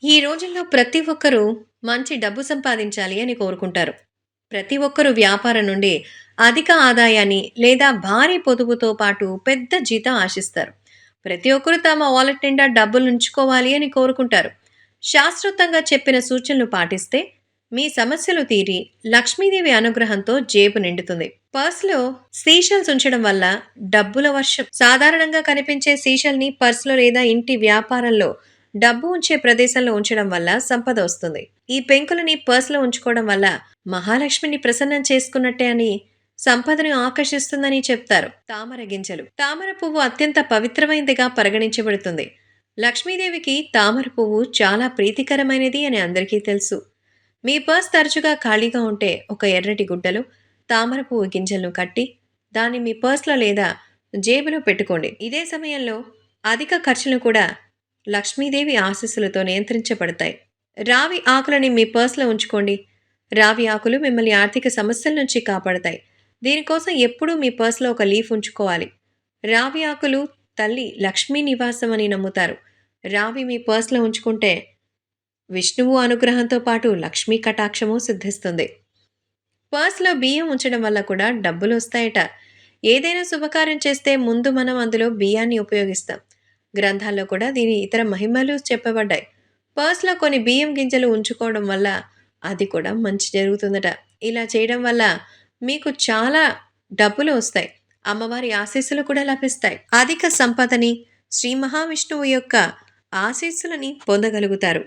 ఈ రోజుల్లో ప్రతి ఒక్కరూ మంచి డబ్బు సంపాదించాలి అని కోరుకుంటారు. ప్రతి ఒక్కరు వ్యాపారం నుండి అధిక ఆదాయాన్ని లేదా భారీ పొదుపుతో పాటు పెద్ద జీతం ఆశిస్తారు. ప్రతి ఒక్కరు తమ వాలెట్ నిండా డబ్బులు ఉంచుకోవాలి అని కోరుకుంటారు. శాస్త్రోక్తంగా చెప్పిన సూచనలు పాటిస్తే మీ సమస్యలు తీరి లక్ష్మీదేవి అనుగ్రహంతో జేబు నిండుతుంది. పర్స్లో సీషల్స్ ఉంచడం వల్ల డబ్బుల వర్షం. సాధారణంగా కనిపించే సీషల్ని పర్సులో లేదా ఇంటి వ్యాపారంలో డబ్బు ఉంచే ప్రదేశంలో ఉంచడం వల్ల సంపద వస్తుంది. ఈ పెంకులని పర్సులో ఉంచుకోవడం వల్ల మహాలక్ష్మిని ప్రసన్నం చేసుకున్నట్టే అని, సంపదను ఆకర్షిస్తుందని చెప్తారు. తామర గింజలు. తామర పువ్వు అత్యంత పవిత్రమైనదిగా పరిగణించబడుతుంది. లక్ష్మీదేవికి తామర పువ్వు చాలా ప్రీతికరమైనది అని అందరికీ తెలుసు. మీ పర్స్ తరచుగా ఖాళీగా ఉంటే ఒక ఎర్రటి గుడ్డలో తామర పువ్వు గింజలను కట్టి దాన్ని మీ పర్స్లో లేదా జేబులో పెట్టుకోండి. ఇదే సమయంలో అధిక ఖర్చులను కూడా లక్ష్మీదేవి ఆశీస్సులతో నియంత్రించబడతాయి. రావి ఆకులని మీ పర్స్లో ఉంచుకోండి. రావి ఆకులు మిమ్మల్ని ఆర్థిక సమస్యల నుంచి కాపాడతాయి. దీనికోసం ఎప్పుడూ మీ పర్స్లో ఒక లీఫ్ ఉంచుకోవాలి. రావి ఆకులు తల్లి లక్ష్మీ నివాసం అని నమ్ముతారు. రావి మీ పర్స్లో ఉంచుకుంటే విష్ణువు అనుగ్రహంతో పాటు లక్ష్మీ కటాక్షము సిద్ధిస్తుంది. పర్స్లో బియ్యం ఉంచడం వల్ల కూడా డబ్బులు వస్తాయట. ఏదైనా శుభకార్యం చేస్తే ముందు మనం అందులో బియ్యాన్ని ఉపయోగిస్తాం. గ్రంథాల్లో కూడా దీని ఇతర మహిమలు చెప్పబడ్డాయి. పర్స్లో కొన్ని బియ్యం గింజలు ఉంచుకోవడం వల్ల అది కూడా మంచి జరుగుతుందట. ఇలా చేయడం వల్ల మీకు చాలా డబ్బులు వస్తాయి. అమ్మవారి ఆశీస్సులు కూడా లభిస్తాయి. అధిక సంపదని, శ్రీ మహావిష్ణువు యొక్క ఆశీస్సులని పొందగలుగుతారు.